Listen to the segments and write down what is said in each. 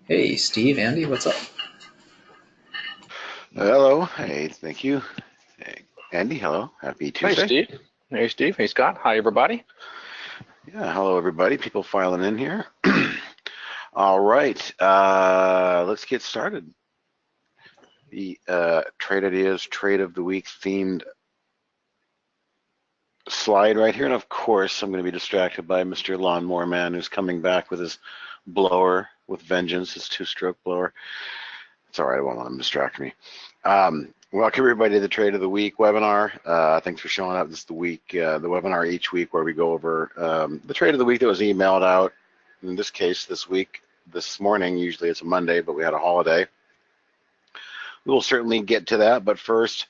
Hey, Steve, Andy, what's up? Hello. Hey, thank you. Hey, Andy, hello. Happy Hey Tuesday. Steve. Hey Steve. Hey Scott. Hi everybody. Yeah, hello everybody. People filing in here. All right. Let's get started. The trade ideas, trade of the week themed slide right here. And of course, I'm going to be distracted by Mr. Lawnmower Man who's coming back with his blower with vengeance, his two-stroke blower. It's all right. I won't let him distract me. Welcome everybody to the Trade of the Week webinar. Thanks for showing up. This is the webinar each week where we go over the trade of the week that was emailed out. In this case, this morning. Usually it's a Monday, but we had a holiday. We will certainly get to that, but first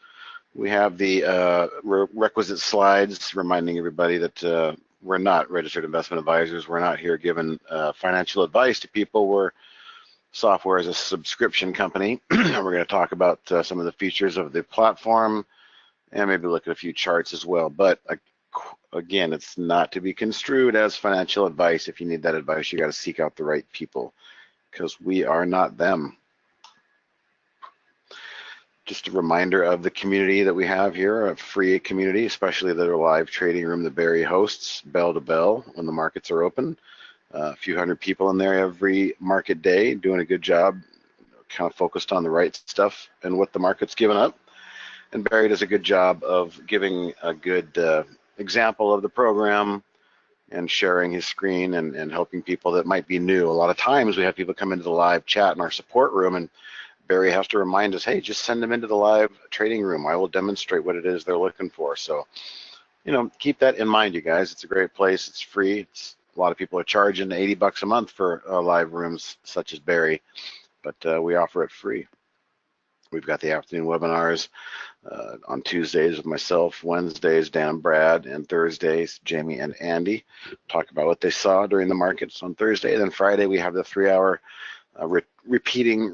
we have the requisite slides reminding everybody that we're not registered investment advisors. We're not here giving financial advice to people. We're software as a subscription company. We're going to talk about some of the features of the platform and maybe look at a few charts as well. But again, it's not to be construed as financial advice. If you need that advice, you got to seek out the right people because we are not them. Just a reminder of the community that we have here, a free community, especially the live trading room that Barry hosts, bell to bell when the markets are open. A few hundred people in there every market day doing a good job, kind of focused on the right stuff and what the market's given up. And Barry does a good job of giving a good example of the program and sharing his screen and helping people that might be new. A lot of times we have people come into the live chat in our support room and Barry has to remind us, hey, just send them into the live trading room. I will demonstrate what it is they're looking for. So, keep that in mind, you guys. It's a great place. It's free. A lot of people are charging 80 bucks a month for live rooms such as Barry, but we offer it free. We've got the afternoon webinars on Tuesdays with myself, Wednesdays, Dan, Brad, and Thursdays, Jamie and Andy. Talk about what they saw during the markets on Thursday. Then Friday, we have the 3-hour repeating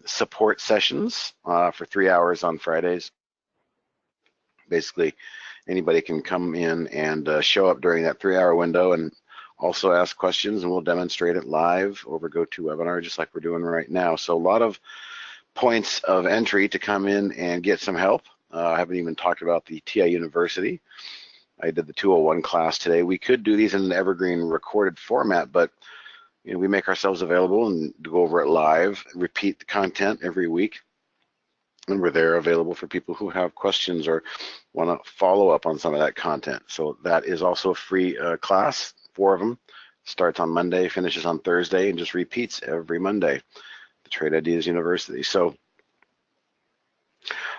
support sessions for 3 hours on Fridays. Basically, anybody can come in and show up during that 3-hour window and also ask questions, and we'll demonstrate it live over GoToWebinar, just like we're doing right now. So a lot of points of entry to come in and get some help. I haven't even talked about the TI University. I did the 201 class today. We could do these in an evergreen recorded format, but we make ourselves available and go over it live, repeat the content every week. And we're there available for people who have questions or want to follow up on some of that content. So that is also a free class, 4 of them. Starts on Monday, finishes on Thursday, and just repeats every Monday. The Trade Ideas University. So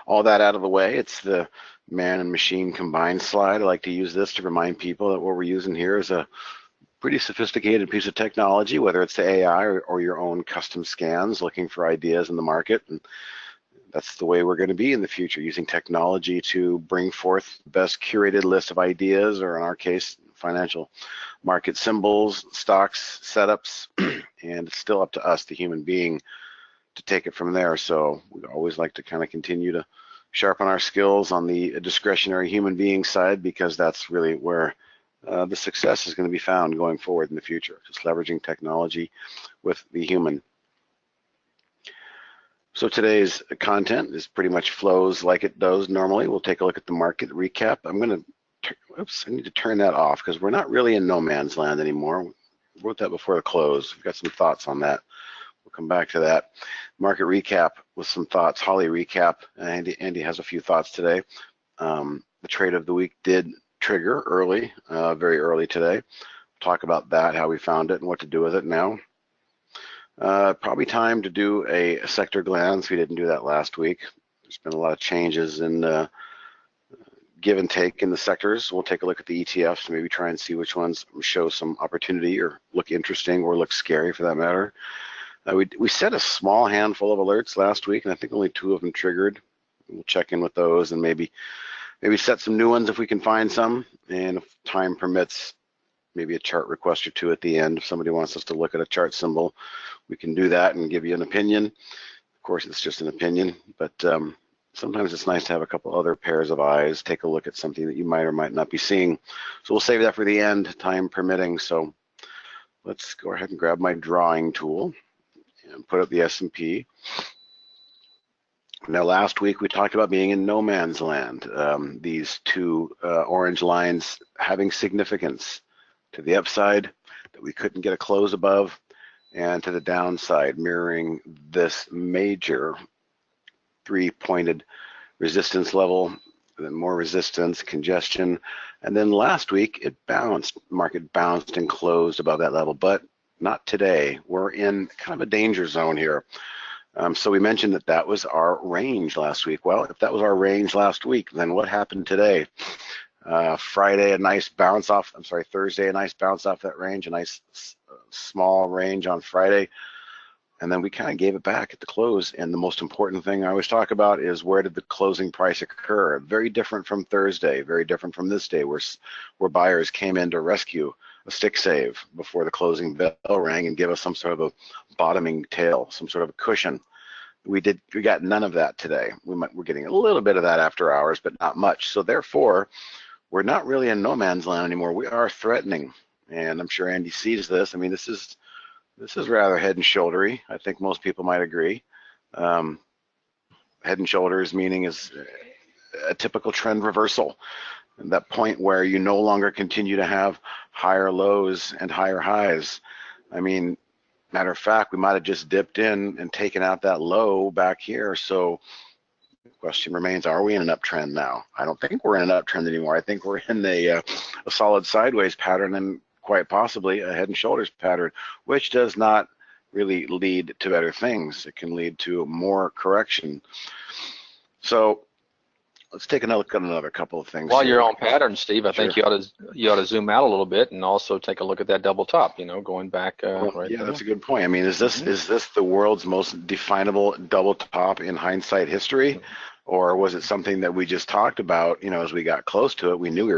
all that out of the way, it's the man and machine combined slide. I like to use this to remind people that what we're using here is a pretty sophisticated piece of technology, whether it's the AI or your own custom scans looking for ideas in the market. And that's the way we're going to be in the future, using technology to bring forth the best curated list of ideas, or in our case, financial market symbols, stocks, setups, and it's still up to us, the human being, to take it from there. So we always like to kind of continue to sharpen our skills on the discretionary human being side, because that's really where the success is going to be found going forward in the future, just leveraging technology with the human. So today's content is pretty much flows like it does normally. We'll take a look at the market recap. I'm going to, oops, I need to turn that off because we're not really in no man's land anymore. We wrote that before the close. We've got some thoughts on that. We'll come back to that. Market recap with some thoughts. Holly recap. Andy has a few thoughts today. The trade of the week did trigger early, very early today. Talk about that, how we found it and what to do with it now. Probably time to do a sector glance. We didn't do that last week. There's been a lot of changes in give and take in the sectors. We'll take a look at the ETFs and maybe try and see which ones show some opportunity or look interesting or look scary for that matter. We set a small handful of alerts last week, and I think only 2 of them triggered. We'll check in with those and maybe set some new ones if we can find some, and if time permits, maybe a chart request or 2 at the end. If somebody wants us to look at a chart symbol, we can do that and give you an opinion. Of course, it's just an opinion, but sometimes it's nice to have a couple other pairs of eyes, take a look at something that you might or might not be seeing. So we'll save that for the end, time permitting. So let's go ahead and grab my drawing tool and put up the S&P. Now, last week we talked about being in no man's land. These two orange lines having significance to the upside that we couldn't get a close above, and to the downside, mirroring this major three-pointed resistance level, then more resistance, congestion, and then last week it bounced. Market bounced and closed above that level, but not today. We're in kind of a danger zone here. So we mentioned that that was our range last week. Well, if that was our range last week, then what happened today? Friday, a nice bounce off, I'm sorry, Thursday, a nice bounce off that range, a nice small range on Friday. And then we kind of gave it back at the close. And the most important thing I always talk about is, where did the closing price occur? Very different from Thursday, very different from this day, where buyers came in to rescue a stick save before the closing bell rang and give us some sort of a bottoming tail, some sort of a cushion. We got none of that today. We're getting a little bit of that after hours, but not much. So therefore, we're not really in no man's land anymore. We are threatening, and I'm sure Andy sees this. I mean, this is rather head and shouldery. I think most people might agree. Head and shoulders meaning is a typical trend reversal. And that point where you no longer continue to have higher lows and higher highs. I mean, matter of fact, we might have just dipped in and taken out that low back here. So the question remains, are we in an uptrend now? I don't think we're in an uptrend anymore. I think we're in a solid sideways pattern, and quite possibly a head and shoulders pattern, which does not really lead to better things. It can lead to more correction. So let's take another look at another couple of things. While here. you're on pattern, Steve, I think Sure. you ought to zoom out a little bit and also take a look at that double top. You know, going back. Right Yeah, there. that's a good point. I mean, is this the world's most definable double top in hindsight history, or was it something that we just talked about? You know, as we got close to it, we knew we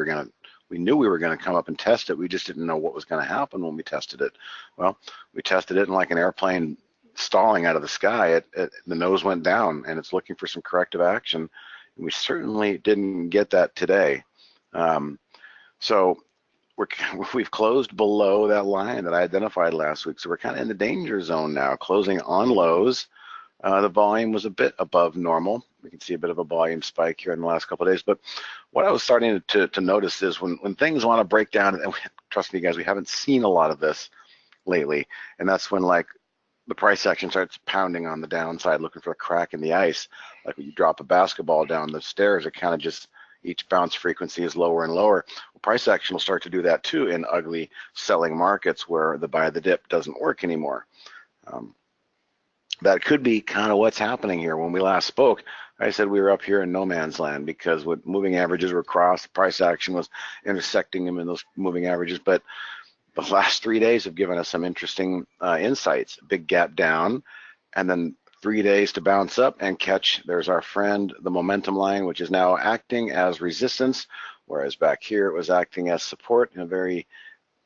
were gonna come up and test it. We just didn't know what was going to happen when we tested it. Well, we tested it, and like an airplane stalling out of the sky, the nose went down, and it's looking for some corrective action. We certainly didn't get that today. So we've closed below that line that I identified last week. So we're kind of in the danger zone now, closing on lows. The volume was a bit above normal. We can see a bit of a volume spike here in the last couple of days. But what I was starting to notice is when things want to break down, and trust me guys, we haven't seen a lot of this lately. And that's when like the price action starts pounding on the downside, looking for a crack in the ice. Like when you drop a basketball down the stairs, it kind of just, each bounce frequency is lower and lower. Well, price action will start to do that too in ugly selling markets where the buy the dip doesn't work anymore. That could be kind of what's happening here. When we last spoke, I said we were up here in no man's land because what moving averages were crossed, the price action was intersecting them in those moving averages. But the last 3 days have given us some interesting insights. Big gap down, and then 3 days to bounce up and catch. There's our friend, the momentum line, which is now acting as resistance, whereas back here it was acting as support in a very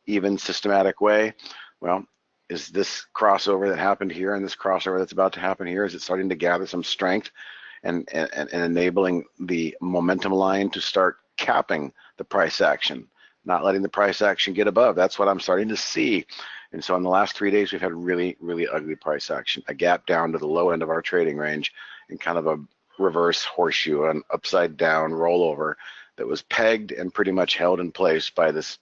even, systematic way. Well, is this crossover that happened here and this crossover that's about to happen here, is it starting to gather some strength and enabling the momentum line to start capping the price action? Not letting the price action get above. That's what I'm starting to see. And so in the last 3 days, we've had really, really ugly price action, a gap down to the low end of our trading range, and kind of a reverse horseshoe, an upside down rollover that was pegged and pretty much held in place by this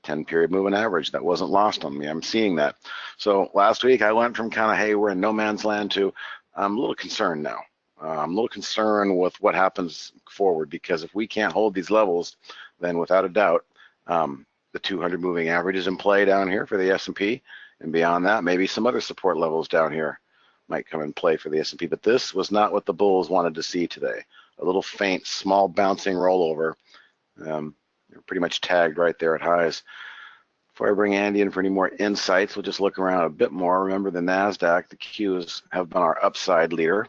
10-period moving average. That wasn't lost on me. I'm seeing that. So last week, I went from kind of, hey, we're in no man's land, to I'm a little concerned now. I'm a little concerned with what happens forward, because if we can't hold these levels, then without a doubt, the 200 moving average is in play down here for the S&P, and beyond that, maybe some other support levels down here might come in play for the S&P. But this was not what the bulls wanted to see today. A little faint, small bouncing rollover. Pretty much tagged right there at highs. Before I bring Andy in for any more insights, we'll just look around a bit more. Remember the NASDAQ, the Qs have been our upside leader,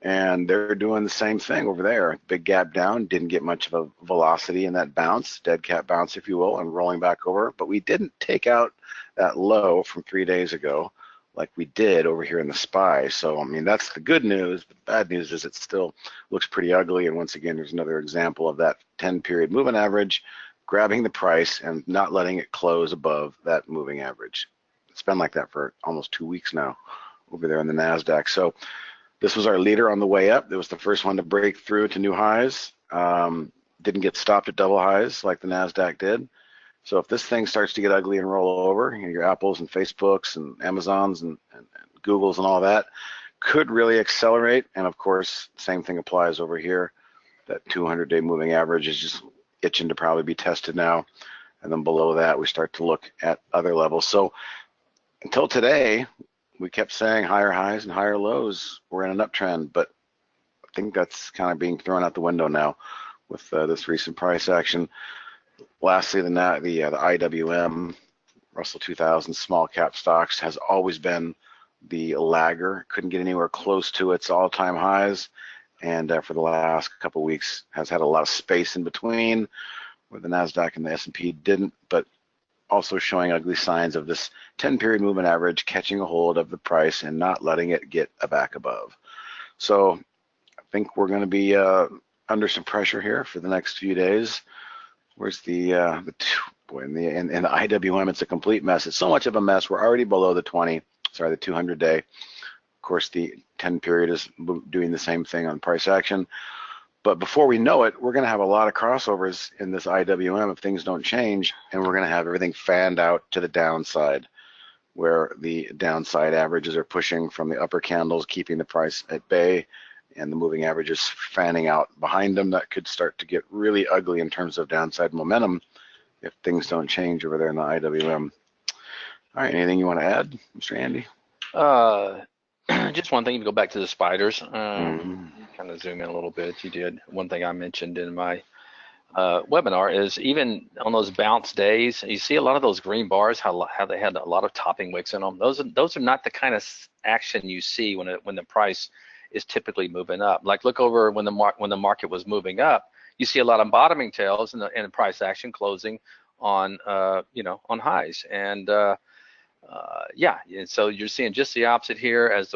and they're doing the same thing over there. Big gap down, didn't get much of a velocity in that bounce, dead cat bounce, if you will, and rolling back over. But we didn't take out that low from 3 days ago like we did over here in the SPY. So, I mean, that's the good news. The bad news is it still looks pretty ugly. And once again, there's another example of that 10-period moving average grabbing the price and not letting it close above that moving average. It's been like that for almost 2 weeks now over there in the NASDAQ. So this was our leader on the way up. It was the first one to break through to new highs. Didn't get stopped at double highs like the NASDAQ did. So if this thing starts to get ugly and roll over, your Apples and Facebooks and Amazons and Googles and all that could really accelerate. And of course, same thing applies over here. That 200-day moving average is just itching to probably be tested now. And then below that, we start to look at other levels. So until today, we kept saying higher highs and higher lows. We're in an uptrend, but I think that's kind of being thrown out the window now with this recent price action. Lastly, the IWM, Russell 2000 small cap stocks, has always been the lagger. Couldn't get anywhere close to its all-time highs, and for the last couple of weeks has had a lot of space in between, where the NASDAQ and the S&P didn't, but also showing ugly signs of this 10-period moving average catching a hold of the price and not letting it get back above. So I think we're going to be under some pressure here for the next few days. Where's the boy, in the IWM, it's a complete mess. It's so much of a mess. We're already below the 200-day. Of course, the 10-period is doing the same thing on price action. But before we know it, we're going to have a lot of crossovers in this IWM if things don't change, and we're going to have everything fanned out to the downside, where the downside averages are pushing from the upper candles, keeping the price at bay, and the moving averages fanning out behind them. That could start to get really ugly in terms of downside momentum if things don't change over there in the IWM. All right, anything you want to add, Mr. Andy? Just one thing, if you go back to the spiders, kind of zoom in a little bit. You did one thing I mentioned in my webinar is even on those bounce days, you see a lot of those green bars, how they had a lot of topping wicks in them. Those are not the kind of action you see when the price is typically moving up. Like look over when the market was moving up, you see a lot of bottoming tails and the price action closing on on highs. And yeah, and so you're seeing just the opposite here. As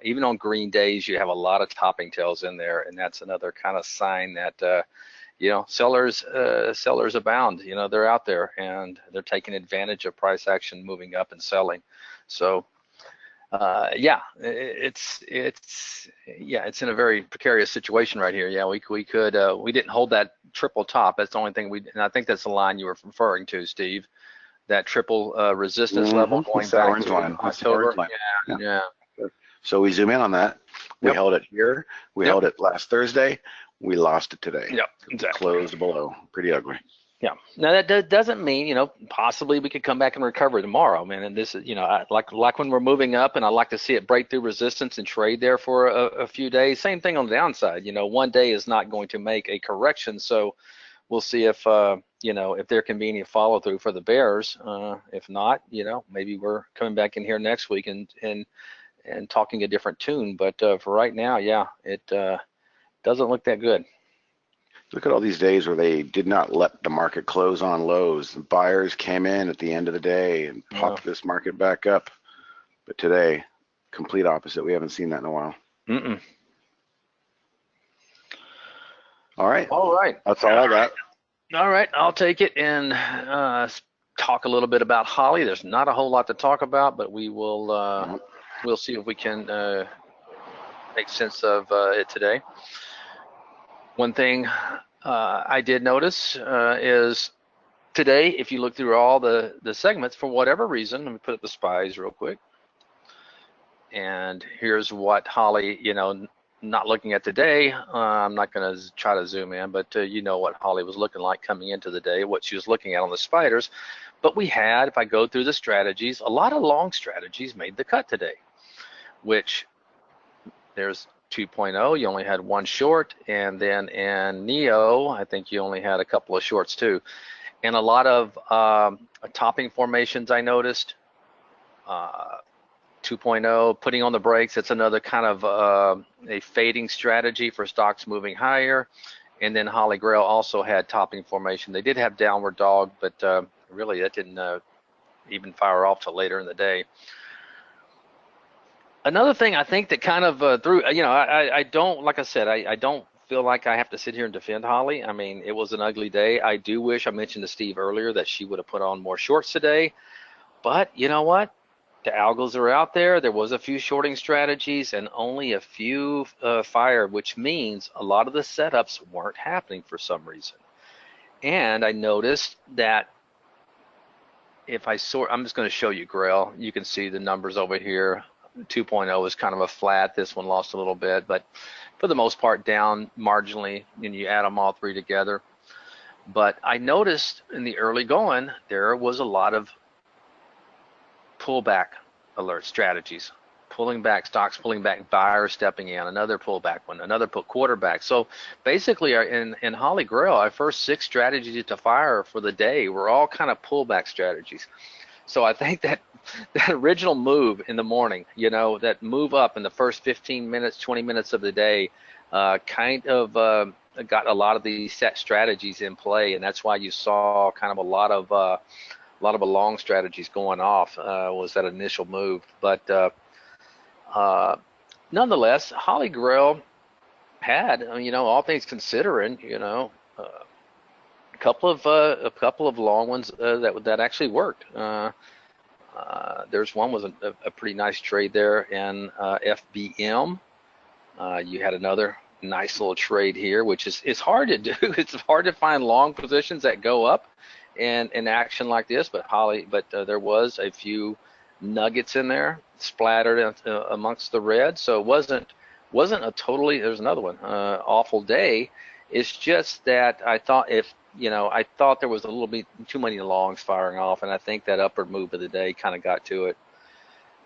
even on green days, you have a lot of topping tails in there, and that's another kind of sign that sellers abound. They're out there and they're taking advantage of price action moving up and selling. So yeah, it's in a very precarious situation right here. Yeah, we didn't hold that triple top. That's the only thing and I think that's the line you were referring to, Steve. That triple resistance level going back to October. Yeah. So we zoom in on that. We held it here. We held it last Thursday. We lost it today. Yep, exactly. Closed below. Pretty ugly. Yeah. Now that doesn't mean possibly we could come back and recover tomorrow, man. And this is I like when we're moving up, and I like to see it break through resistance and trade there for a few days. Same thing on the downside. One day is not going to make a correction, so we'll see if if there can be any follow through for the bears. If not, maybe we're coming back in here next week and talking a different tune. But for right now, yeah, it doesn't look that good. Look at all these days where they did not let the market close on lows. The buyers came in at the end of the day and popped this market back up. But today, complete opposite. We haven't seen that in a while. All right. That's all I got. All right, I'll take it and talk a little bit about Holly. There's not a whole lot to talk about, but we will we'll see if we can make sense of it today. One thing I did notice is today, if you look through all the segments, for whatever reason, let me put up the SPYs real quick. And here's what Holly, not looking at today, I'm not going to try to zoom in, but what Holly was looking like coming into the day, what she was looking at on the spiders. But we had, if I go through the strategies, a lot of long strategies made the cut today, which there's 2.0, you only had one short, and then in Neo, I think you only had a couple of shorts too. And a lot of topping formations I noticed. 2.0, putting on the brakes, it's another kind of a fading strategy for stocks moving higher. And then Holy Grail also had topping formation. They did have downward dog, but really that didn't even fire off till later in the day. Another thing I think that kind of threw, I don't, like I said, I don't feel like I have to sit here and defend Holly. I mean, it was an ugly day. I do wish, I mentioned to Steve earlier, that she would have put on more shorts today. But you know what? The algos are out there. There was a few shorting strategies and only a few fired, which means a lot of the setups weren't happening for some reason. And I noticed that if I sort, I'm just going to show you Grail. You can see the numbers over here. 2.0 is kind of a flat. This one lost a little bit, but for the most part down marginally, and you add them all three together. But I noticed in the early going, there was a lot of pullback alert strategies, pulling back stocks, pulling back, buyers stepping in, another pullback one, another quarterback. So basically in Holly Grail, our first 6 strategies to fire for the day were all kind of pullback strategies. So I think that original move in the morning, you know, that move up in the first 15 minutes, 20 minutes of the day, kind of got a lot of these set strategies in play, and that's why you saw kind of a lot of long strategies going off, was that initial move. But nonetheless, Holly Grail had, you know, all things considering, you know, a couple of long ones that actually worked. There's one was a pretty nice trade there in FBM. You had another nice little trade here, which is hard to do. It's hard to find long positions that go up in action like this, but there was a few nuggets in there splattered amongst the red, so it wasn't a totally, there's another one, awful day. It's just that I thought I thought there was a little bit too many longs firing off, and I think that upward move of the day kind of got to it.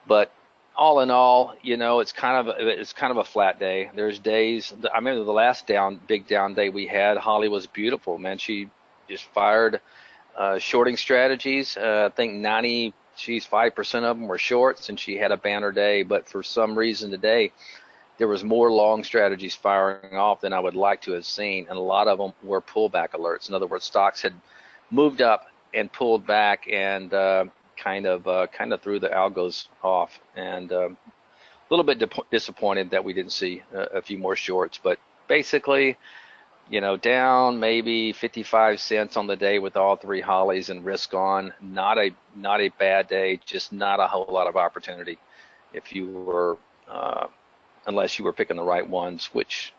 But all in all, you know, it's kind of a flat day. There's days, I remember the last big down day we had, Holly was beautiful, man. She just fired shorting strategies. I think 5% of them were shorts, and she had a banner day. But for some reason today, there was more long strategies firing off than I would like to have seen, and a lot of them were pullback alerts. In other words, stocks had moved up and pulled back, and kind of threw the algos off. And a little bit disappointed that we didn't see a few more shorts. But basically, you know, down maybe 55 cents on the day with all 3 Hollies and risk on. Not a bad day, just not a whole lot of opportunity if you were, unless you were picking the right ones, which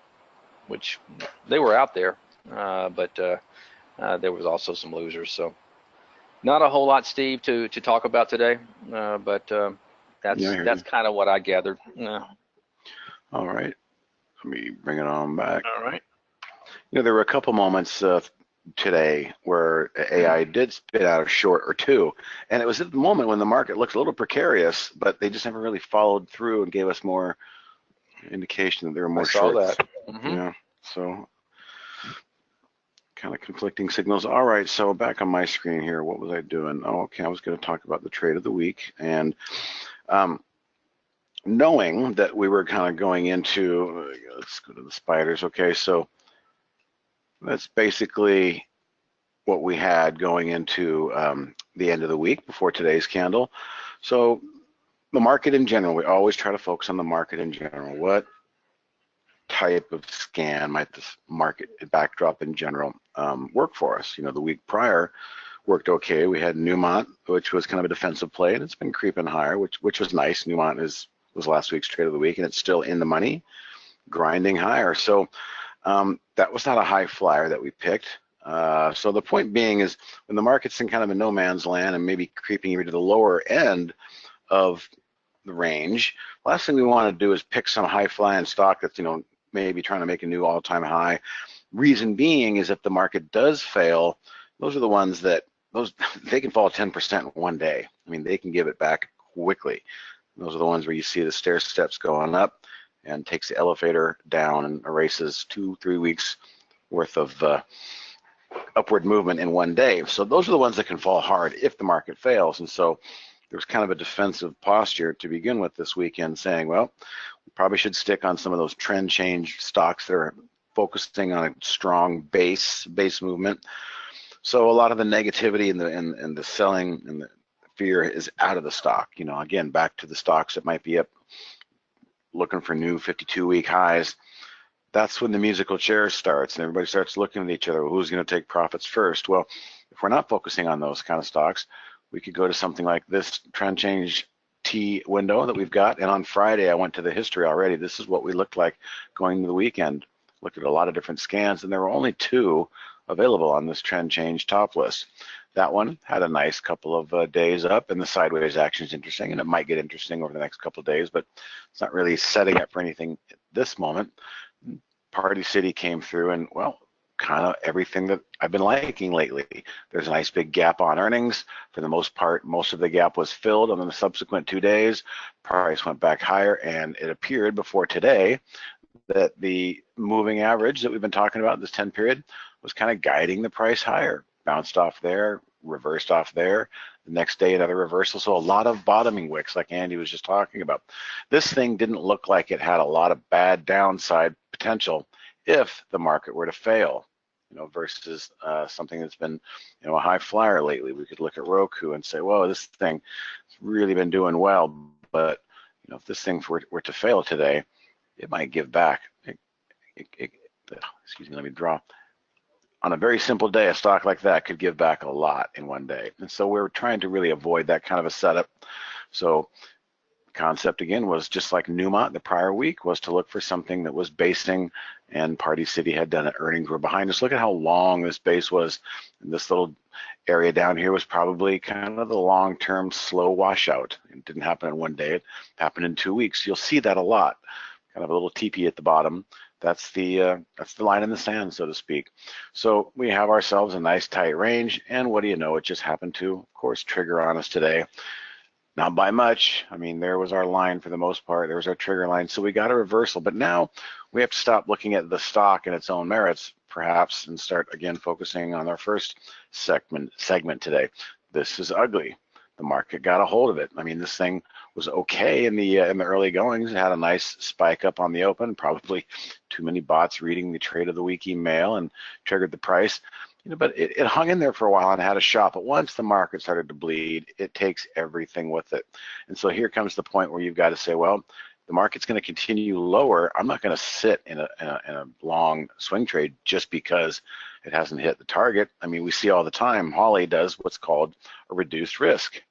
they were out there, but there was also some losers. So not a whole lot, Steve, to talk about today, but that's kind of what I gathered. All right, let me bring it on back. All right. You know, there were a couple moments today where AI did spit out a short or two, and it was at the moment when the market looks a little precarious, but they just never really followed through and gave us more indication that there were more shorts. That. Mm-hmm. Yeah, so kind of conflicting signals. All right, so back on my screen here, what was I doing? Oh, okay, I was going to talk about the trade of the week, and knowing that we were kind of going into, let's go to the spiders. Okay, so that's basically what we had going into the end of the week before today's candle. So the market in general, we always try to focus on the market in general. What type of scan might this market backdrop in general work for us? You know, the week prior worked okay. We had Newmont, which was kind of a defensive play, and it's been creeping higher, which was nice. Newmont was last week's trade of the week, and it's still in the money, grinding higher. So that was not a high flyer that we picked. So the point being is when the market's in kind of a no man's land and maybe creeping even to the lower end of the range, last thing we want to do is pick some high flying stock that's, you know, maybe trying to make a new all-time high. Reason being is if the market does fail, those are the ones that they can fall 10% in one day. I mean, they can give it back quickly. Those are the ones where you see the stair steps going up and takes the elevator down and erases 2-3 weeks worth of upward movement in one day. So those are the ones that can fall hard if the market fails. And so there was kind of a defensive posture to begin with this weekend, saying, well, we probably should stick on some of those trend change stocks that are focusing on a strong base movement. So a lot of the negativity and the selling and the fear is out of the stock. You know, again, back to the stocks that might be up looking for new 52-week highs. that's when the musical chairs starts and everybody starts looking at each other. Who's going to take profits first? Well, if we're not focusing on those kind of stocks, we could go to something like this trend change T window that we've got. And on Friday, I went to the history already. This is what we looked like going into the weekend. Looked at a lot of different scans, and there were only 2 available on this trend change top list. That one had a nice couple of days up, and the sideways action is interesting, and it might get interesting over the next couple of days, but it's not really setting up for anything at this moment. Party City came through, and well, kind of everything that I've been liking lately. There's a nice big gap on earnings. For the most part, most of the gap was filled, and then the subsequent 2 days, price went back higher, and it appeared before today that the moving average that we've been talking about, this 10 period, was kind of guiding the price higher. Bounced off there, reversed off there. The next day, another reversal. So a lot of bottoming wicks, like Andy was just talking about. This thing didn't look like it had a lot of bad downside potential if the market were to fail, versus something that's been, a high flyer lately. We could look at Roku and say, whoa, this thing has really been doing well, but if this thing were to fail today, it might give back. Excuse me, let me draw. On a very simple day, a stock like that could give back a lot in one day. And so we're trying to really avoid that kind of a setup. So concept again was just like Newmont the prior week, was to look for something that was basing, and Party City had done it. Earnings were behind us. Look at how long this base was. And this little area down here was probably kind of the long-term slow washout. It didn't happen in one day. It happened in 2 weeks. You'll see that a lot. Kind of a little teepee at the bottom. That's the line in the sand, so to speak. So we have ourselves a nice tight range, and what do you know? It just happened to, of course, trigger on us today. Not by much. I mean, there was our line for the most part. There was our trigger line. So we got a reversal, but now we have to stop looking at the stock and its own merits, perhaps, and start again focusing on our first segment today. This is ugly. The market got a hold of it. I mean, this thing was okay in the early goings. It had a nice spike up on the open, probably too many bots reading the trade of the week email and triggered the price. But it hung in there for a while and had a shot. But once the market started to bleed, it takes everything with it. And so here comes the point where you've got to say, well, the market's going to continue lower. I'm not going to sit in a long swing trade just because it hasn't hit the target. I mean, we see all the time. Holly does what's called a reduced risk.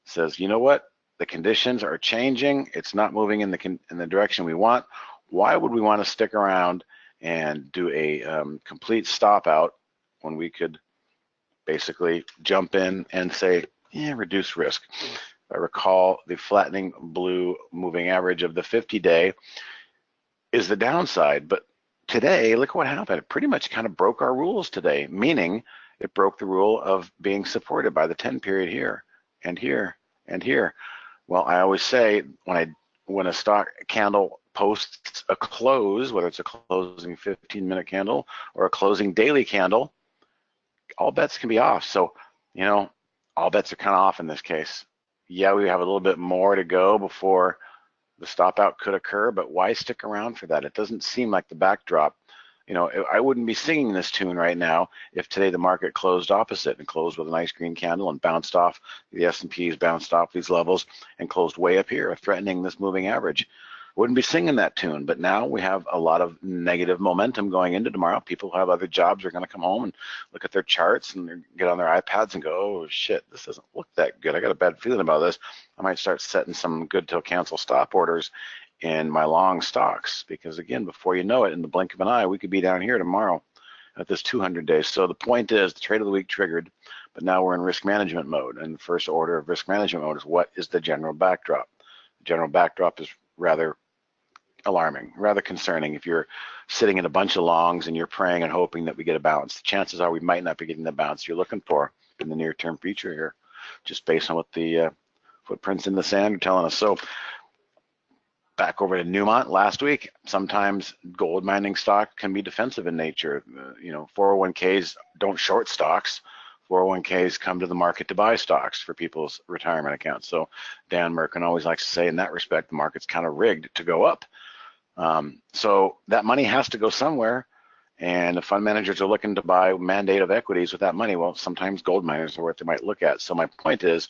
Says, you know what? The conditions are changing. It's not moving in the direction we want. Why would we want to stick around and do a complete stop out when we could basically jump in and say, yeah, reduce risk? I recall the flattening blue moving average of the 50-day is the downside, but today, look what happened. It pretty much kind of broke our rules today, meaning it broke the rule of being supported by the 10 period here and here and here. Well, I always say when a stock candle posts a close, whether it's a closing 15-minute candle or a closing daily candle, all bets can be off. So, all bets are kind of off in this case. Yeah, we have a little bit more to go before the stop out could occur, but why stick around for that? It doesn't seem like the backdrop. I wouldn't be singing this tune right now if today the market closed opposite and closed with a nice green candle and bounced off. The S&P's bounced off these levels and closed way up here, threatening this moving average. Wouldn't be singing that tune, but now we have a lot of negative momentum going into tomorrow. People who have other jobs are going to come home and look at their charts and get on their iPads and go, oh shit, this doesn't look that good. I got a bad feeling about this. I might start setting some good till cancel stop orders in my long stocks, because again, before you know it, in the blink of an eye, we could be down here tomorrow at this 200 days. So the point is, the trade of the week triggered, but now we're in risk management mode. And the first order of risk management mode is, what is the general backdrop? The general backdrop is rather alarming, rather concerning. If you're sitting in a bunch of longs and you're praying and hoping that we get a bounce, the chances are we might not be getting the bounce you're looking for in the near-term future here, just based on what the footprints in the sand are telling us. So back over to Newmont last week. Sometimes gold mining stock can be defensive in nature. 401ks don't short stocks. 401ks come to the market to buy stocks for people's retirement accounts. So Dan Merkin always likes to say, in that respect, the market's kind of rigged to go up. So that money has to go somewhere, and the fund managers are looking to buy mandate of equities with that money. Well, sometimes gold miners are what they might look at. So my point is,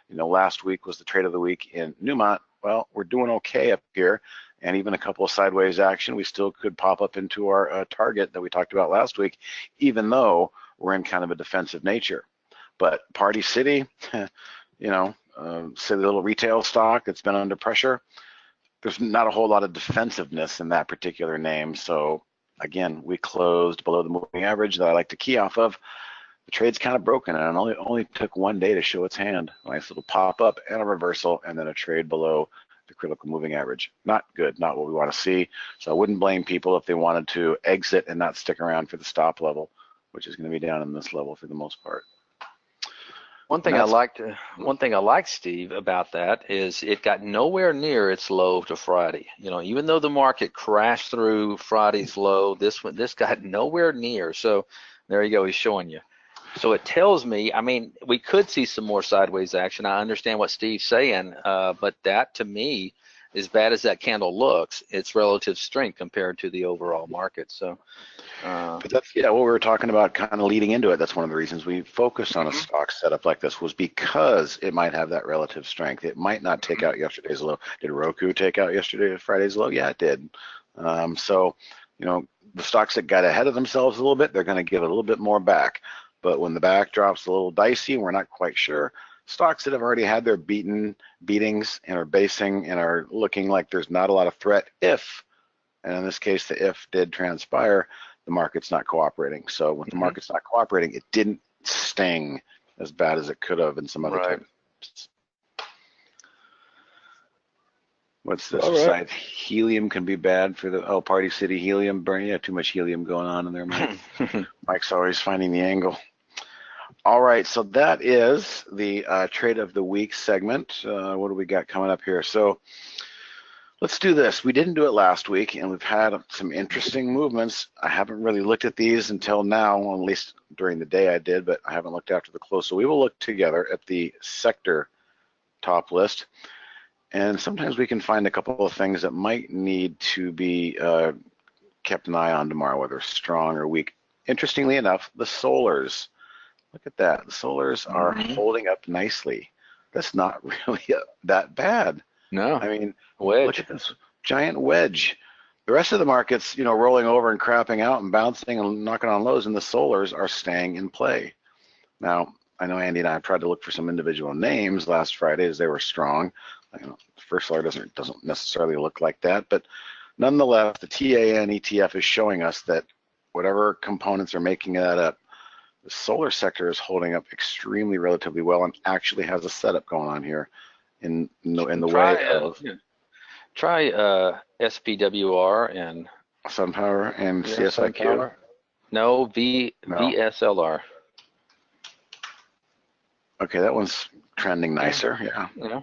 Last week was the trade of the week in Newmont. Well, we're doing okay up here, and even a couple of sideways action, we still could pop up into our target that we talked about last week, even though we're in kind of a defensive nature. But Party City, silly little retail stock that's been under pressure, there's not a whole lot of defensiveness in that particular name. So again, we closed below the moving average that I like to key off of. The trade's kind of broken, and it only took one day to show its hand. A nice little pop up and a reversal, and then a trade below the critical moving average. Not good, not what we want to see. So I wouldn't blame people if they wanted to exit and not stick around for the stop level, which is going to be down in this level for the most part. One thing I liked, Steve, about that is it got nowhere near its low to Friday. Even though the market crashed through Friday's low, this got nowhere near. So there you go, he's showing you. So it tells me, we could see some more sideways action. I understand what Steve's saying, but that to me, as bad as that candle looks, it's relative strength compared to the overall market. So, but that's what we were talking about, kind of leading into it. That's one of the reasons we focused on a stock setup like this, was because it might have that relative strength. It might not take out yesterday's low. Did Roku take out Friday's low? Yeah, it did. So, the stocks that got ahead of themselves a little bit, they're going to give a little bit more back. But when the backdrop's a little dicey and we're not quite sure, stocks that have already had their beatings and are basing and are looking like there's not a lot of threat if, and in this case the if did transpire, the market's not cooperating. So when the market's not cooperating, it didn't sting as bad as it could have in some other types. What's this side? Helium can be bad for the Party City helium burn. Yeah, too much helium going on in there, Mike. Mike's always finding the angle. All right, so that is the trade of the week segment. What do we got coming up here? So let's do this. We didn't do it last week, and we've had some interesting movements. I haven't really looked at these until now, at least during the day I did, but I haven't looked after the close. So we will look together at the sector top list. And sometimes we can find a couple of things that might need to be kept an eye on tomorrow, whether strong or weak. Interestingly enough, the solars, look at that. The solars are holding up nicely. That's not really that bad. No. Look at this giant wedge. The rest of the market's, rolling over and crapping out and bouncing and knocking on lows, and the solars are staying in play. Now, I know Andy and I tried to look for some individual names last Friday as they were strong. First Solar doesn't necessarily look like that, but nonetheless, the TAN ETF is showing us that whatever components are making that up, the solar sector is holding up extremely relatively well and actually has a setup going on here in the way of try SPWR and SunPower and CSIQ. No, VSLR. Okay, that one's trending nicer. Yeah.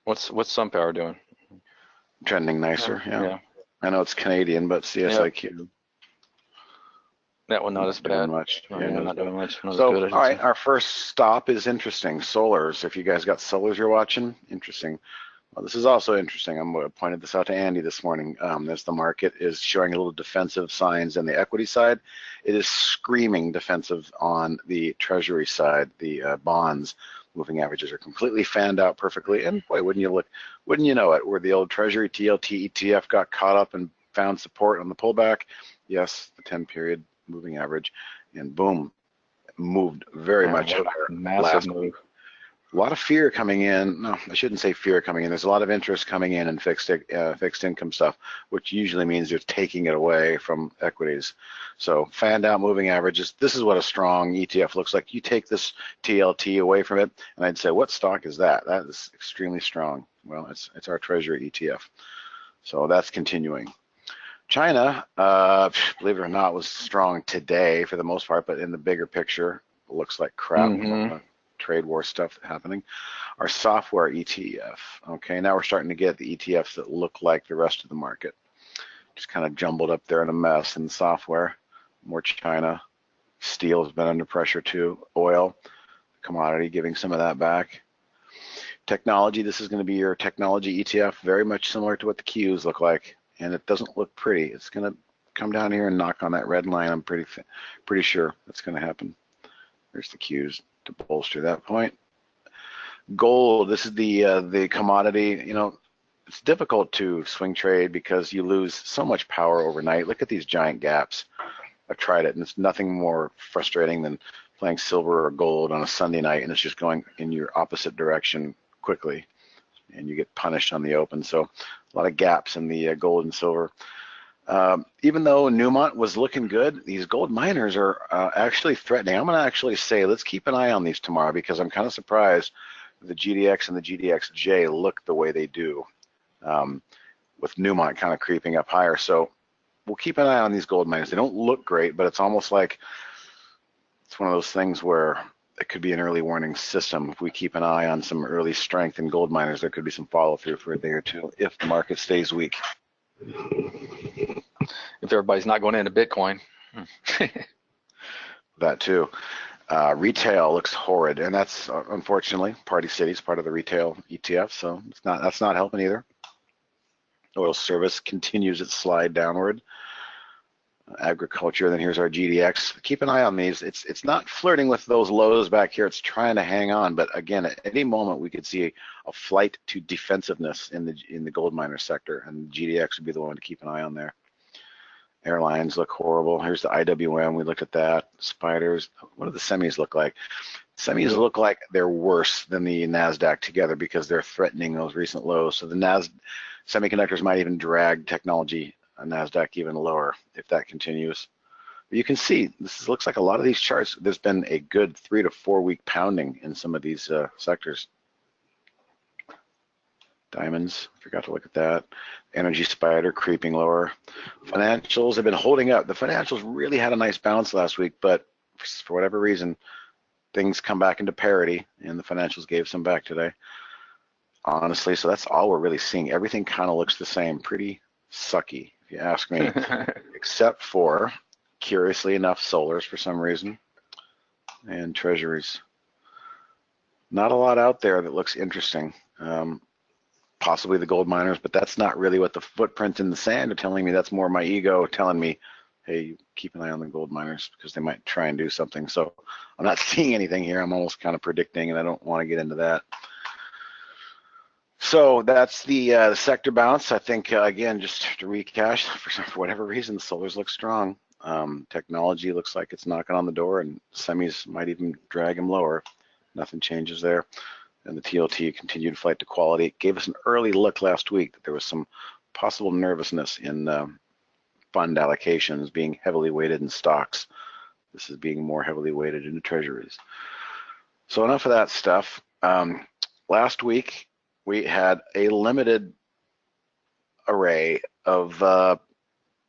What's SunPower doing? Trending nicer. Yeah. I know it's Canadian, but CSIQ. That one not as bad. Much. Not doing much. Not So, as good, all right, our first stop is interesting. Solars. If you guys got solars you're watching, interesting. Well, this is also interesting. I pointed this out to Andy this morning. As the market is showing a little defensive signs on the equity side, it is screaming defensive on the treasury side. The bonds moving averages are completely fanned out perfectly. And boy, wouldn't you know it, where the old treasury TLT ETF got caught up and found support on the pullback. Yes, the 10 period moving average, and boom, moved very much higher. Massive move. A lot of fear coming in. No, I shouldn't say fear coming in. There's a lot of interest coming in fixed income stuff, which usually means you're taking it away from equities. So fanned out moving averages. This is what a strong ETF looks like. You take this TLT away from it, and I'd say, what stock is that? That is extremely strong. Well, it's our treasury ETF. So that's continuing. China, believe it or not, was strong today for the most part, but in the bigger picture, it looks like crap. Trade war stuff happening. Our software ETF. Okay, now we're starting to get the ETFs that look like the rest of the market. Just kind of jumbled up there in a mess in software. More China. Steel has been under pressure too. Oil, commodity, giving some of that back. Technology, this is going to be your technology ETF, very much similar to what the Qs look like. And it doesn't look pretty. It's going to come down here and knock on that red line. I'm pretty sure that's going to happen. There's the Qs to bolster that point. Gold, this is the commodity. You know, it's difficult to swing trade because you lose so much power overnight. Look at these giant gaps. I've tried it, and it's nothing more frustrating than playing silver or gold on a Sunday night, and it's just going in your opposite direction quickly, and you get punished on the open. So a lot of gaps in the gold and silver. Even though Newmont was looking good, these gold miners are actually threatening. I'm going to actually say let's keep an eye on these tomorrow because I'm kind of surprised the GDX and the GDXJ look the way they do, with Newmont kind of creeping up higher. So we'll keep an eye on these gold miners. They don't look great, but it's almost like it's one of those things where it could be an early warning system. If we keep an eye on some early strength in gold miners, there could be some follow through for a day or two if the market stays weak. If everybody's not going into Bitcoin. That too. Retail looks horrid, and that's unfortunately Party City's part of the retail ETF, so that's not helping either. Oil service continues its slide downward. Agriculture, then here's our GDX. Keep an eye on these. It's not flirting with those lows back here. It's trying to hang on, but again, at any moment we could see a flight to defensiveness in the gold miner sector, and GDX would be the one to keep an eye on there. Airlines look horrible. Here's the IWM. We looked at that. Spiders. What do the semis look like? Semis look like they're worse than the NASDAQ together because they're threatening those recent lows. So the semiconductors might even drag technology NASDAQ even lower if that continues. But you can see looks like a lot of these charts. There's been a good 3 to 4 week pounding in some of these sectors. Diamonds, forgot to look at that. Energy spider creeping lower. Financials have been holding up. The financials really had a nice bounce last week, but for whatever reason, things come back into parity, and the financials gave some back today. Honestly, so that's all we're really seeing. Everything kind of looks the same. Pretty sucky, if you ask me, except for, curiously enough, solars for some reason, and treasuries. Not a lot out there that looks interesting. Possibly the gold miners, but that's not really what the footprint in the sand are telling me. That's more my ego telling me, hey, keep an eye on the gold miners because they might try and do something. So I'm not seeing anything here. I'm almost kind of predicting, and I don't want to get into that. So that's the sector bounce. I think, again, just to recash, for whatever reason, the solars look strong. Technology looks like it's knocking on the door, and semis might even drag them lower. Nothing changes there. And the TLT continued flight to quality. It gave us an early look last week that there was some possible nervousness in fund allocations being heavily weighted in stocks. This is being more heavily weighted into treasuries. So enough of that stuff. Last week, we had a limited array of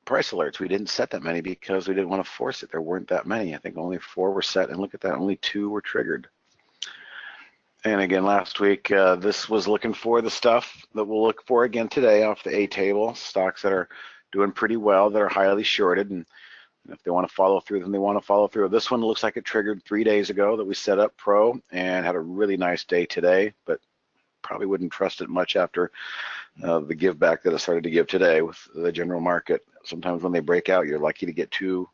price alerts. We didn't set that many because we didn't want to force it. There weren't that many. I think only 4 were set, and look at that, only 2 were triggered. And again, last week, this was looking for the stuff that we'll look for again today off the A table, stocks that are doing pretty well, that are highly shorted, and if they want to follow through, then they want to follow through. This one looks like it triggered 3 days ago that we set up pro and had a really nice day today, but probably wouldn't trust it much after the give back that it started to give today with the general market. Sometimes when they break out, you're lucky to get a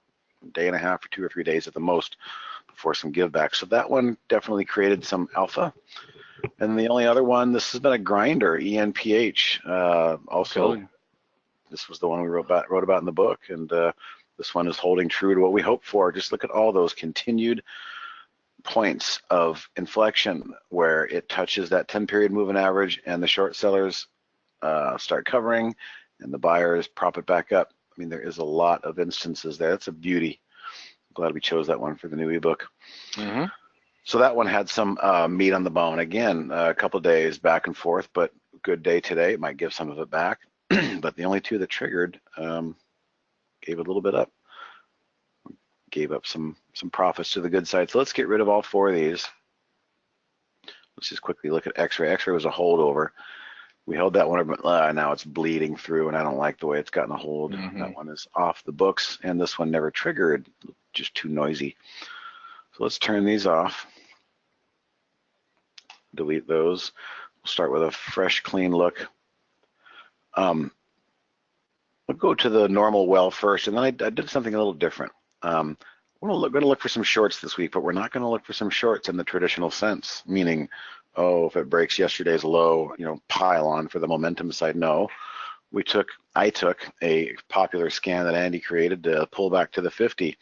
day and a half or 2 or 3 days at the most before some give back. So that one definitely created some alpha. And the only other one, this has been a grinder, ENPH. Also, this was the one we wrote about in the book, and this one is holding true to what we hoped for. Just look at all those continued points of inflection where it touches that 10-period moving average, and the short sellers start covering, and the buyers prop it back up. I mean, there is a lot of instances there. That's a beauty. I'm glad we chose that one for the new ebook. Mm-hmm. So that one had some meat on the bone. Again, a couple of days back and forth, but good day today. It might give some of it back. But the only 2 that triggered gave a little bit up. Gave up some profits to the good side. So let's get rid of all 4 of these. Let's just quickly look at X-ray. X-ray was a holdover. We held that one, but now it's bleeding through, and I don't like the way it's gotten a hold. Mm-hmm. That one is off the books, and this one never triggered, just too noisy. So let's turn these off. Delete those. We'll start with a fresh, clean look. We'll go to the normal well first, and then I did something a little different. We're going to look for some shorts this week, but we're not going to look for some shorts in the traditional sense, meaning oh, if it breaks yesterday's low, pile on for the momentum side. No, I took a popular scan that Andy created to pull back to the 50.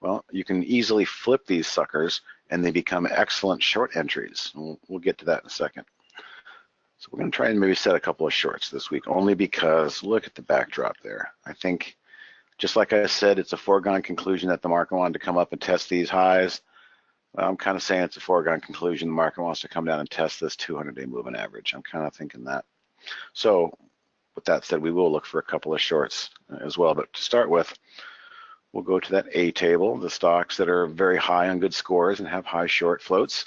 Well, you can easily flip these suckers and they become excellent short entries. We'll get to that in a second. So we're going to try and maybe set a couple of shorts this week, only because look at the backdrop there. I think, just like I said, it's a foregone conclusion that the market wanted to come up and test these highs. I'm kind of saying it's a foregone conclusion the market wants to come down and test this 200-day moving average. I'm kind of thinking that. So with that said, we will look for a couple of shorts as well. But to start with, we'll go to that A table, the stocks that are very high on good scores and have high short floats.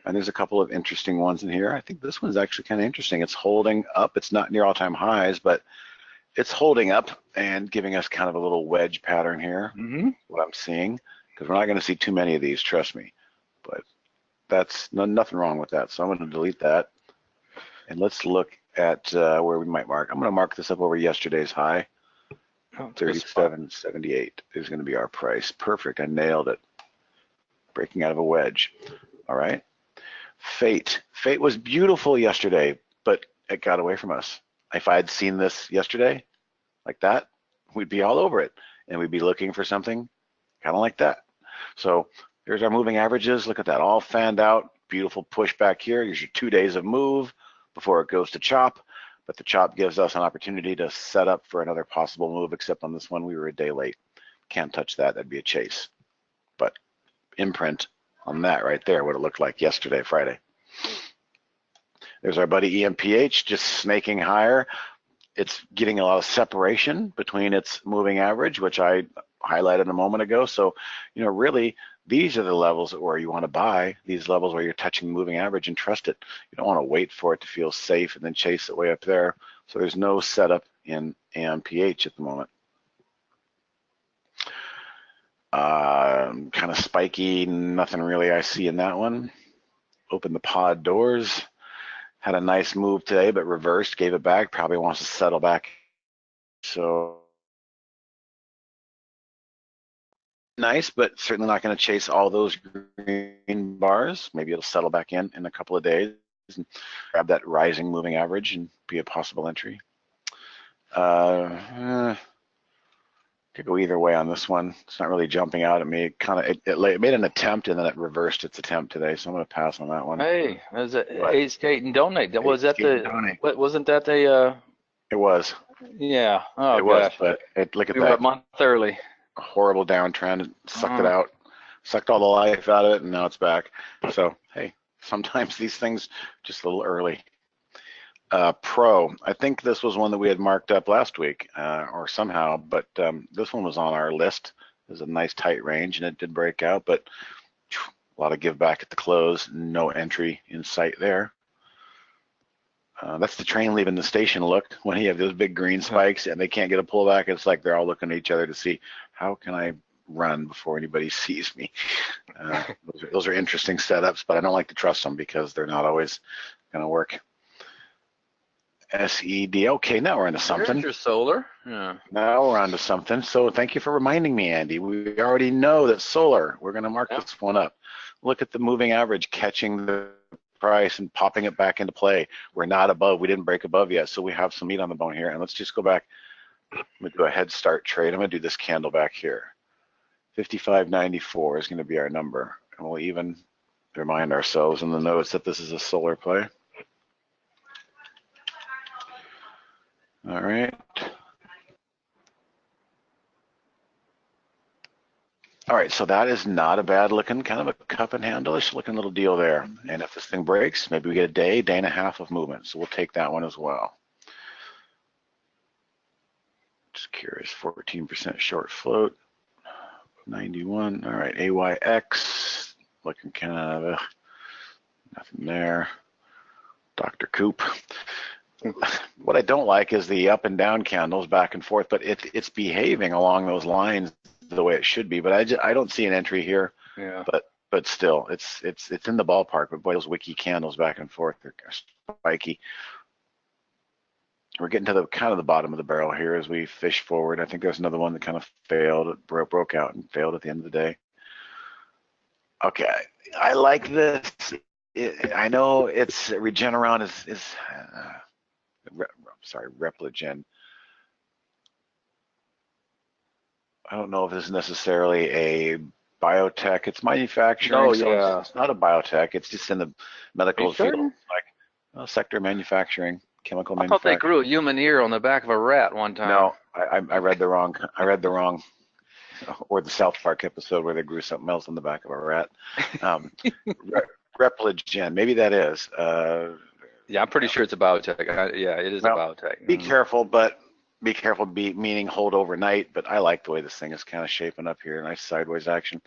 And there's a couple of interesting ones in here. I think this one's actually kind of interesting. It's holding up. It's not near all-time highs, but it's holding up and giving us kind of a little wedge pattern here, what I'm seeing, because we're not going to see too many of these, trust me. But that's nothing wrong with that. So I'm going to delete that. And let's look at where we might mark. I'm going to mark this up over yesterday's high. 37.78 is going to be our price. Perfect. I nailed it. Breaking out of a wedge. All right. Fate was beautiful yesterday, but it got away from us. If I had seen this yesterday like that, we'd be all over it and we'd be looking for something kind of like that. So here's our moving averages. Look at that, all fanned out. Beautiful push back here. Here's your 2 days of move before it goes to chop, but the chop gives us an opportunity to set up for another possible move, except on this one we were a day late. Can't touch that, that'd be a chase. But imprint on that right there, what it looked like yesterday, Friday. There's our buddy EMPH just snaking higher. It's getting a lot of separation between its moving average, which I highlighted a moment ago. So, really, these are the levels where you want to buy, these levels where you're touching the moving average and trust it. You don't want to wait for it to feel safe and then chase it way up there. So there's no setup in AMPH at the moment. Kind of spiky, nothing really I see in that one. Open the pod doors. Had a nice move today, but reversed, gave it back, probably wants to settle back. So nice, but certainly not going to chase all those green bars. Maybe it'll settle back in a couple of days and grab that rising moving average and be a possible entry. Could go either way on this one. It's not really jumping out at me. It made an attempt and then it reversed its attempt today, so I'm going to pass on that one. Hey, was it Eight Skate and Donate? Was that what? Wasn't that the? It was. Yeah. Oh, it gosh. was, but look at we that. were a month early. Horrible downtrend. It sucked it out, sucked all the life out of it, and now it's back. So hey, sometimes these things just a little early. Pro, I think this was one that we had marked up last week or somehow, but this one was on our list. It was a nice tight range and it did break out, but a lot of give back at the close, no entry in sight there. That's the train leaving the station look when you have those big green spikes and they can't get a pullback. It's like they're all looking at each other to see how can I run before anybody sees me. Those are interesting setups, but I don't like to trust them because they're not always going to work. SED. Okay, now we're into something. There's your solar. Yeah. Now we're onto something. So thank you for reminding me, Andy. We already know that solar. We're going to mark this one up. Look at the moving average catching the price and popping it back into play. We're not above. We didn't break above yet, so we have some meat on the bone here. And let's just go back. I'm going to do a head start trade. I'm going to do this candle back here. 55.94 is going to be our number, and we'll even remind ourselves in the notes that this is a solar play. All right. All right, so that is not a bad looking, kind of a cup and handle-ish looking little deal there. And if this thing breaks, maybe we get a day and a half of movement. So we'll take that one as well. Just curious, 14% short float, 91. All right, AYX, looking kind of nothing there. Dr. Coop. What I don't like is the up and down candles back and forth, but it's behaving along those lines the way it should be. But I don't see an entry here. Yeah. But still, it's in the ballpark. But boy, those wiki candles back and forth, they're spiky. We're getting to the kind of the bottom of the barrel here as we fish forward. I think there's another one that kind of failed. It broke out and failed at the end of the day. Okay, I like this. I know it's Regeneron is sorry, Repligen. I don't know if this is necessarily a biotech. It's manufacturing, Oh, so yeah. it's not a biotech. It's just in the medical field, certain? like sector manufacturing, chemical I thought they manufacturing. grew a human ear on the back of a rat one time. No, I read the wrong. I read the wrong, or the South Park episode where they grew something else on the back of a rat. Repligen, maybe that is. Yeah, I'm pretty sure it's a biotech. Yeah, it is a Well, biotech. be careful, but be careful, meaning hold overnight. But I like the way this thing is kind of shaping up here. Nice sideways action.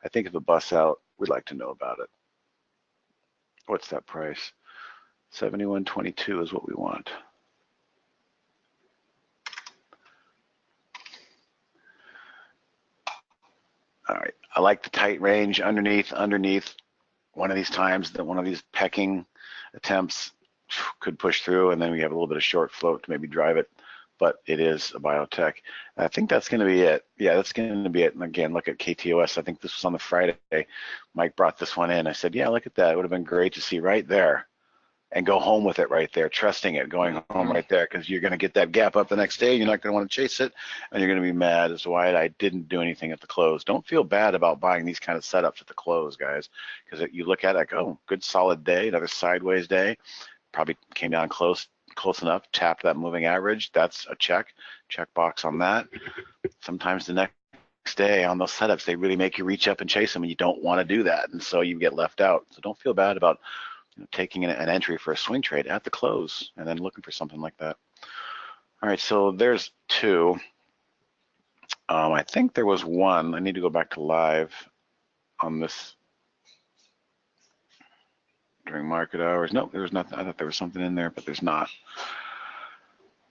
I think if it busts out, we'd like to know about it. What's that price? 71.22 is what we want. All right, I like the tight range underneath. One of these times that one of these pecking attempts could push through, and then we have a little bit of short float to maybe drive it, but it is a biotech. I think that's going to be it. Yeah, that's going to be it. And again, look at KTOS. I think this was on the Friday. Mike brought this one in. I said, yeah, look at that. It would have been great to see right there and go home with it right there, trusting it, going home right there, because you're going to get that gap up the next day. You're not going to want to chase it, and you're going to be mad as to why I didn't do anything at the close. Don't feel bad about buying these kind of setups at the close, guys, because you look at it like, oh, good solid day, another sideways day, probably came down close enough, tapped that moving average. That's a check box on that. Sometimes the next day on those setups, they really make you reach up and chase them, and you don't want to do that, and so you get left out. So don't feel bad about taking an entry for a swing trade at the close and then looking for something like that. All right, so there's two. I think there was one. I need to go back to live on this during market hours. Nope, there was nothing. I thought there was something in there, but there's not.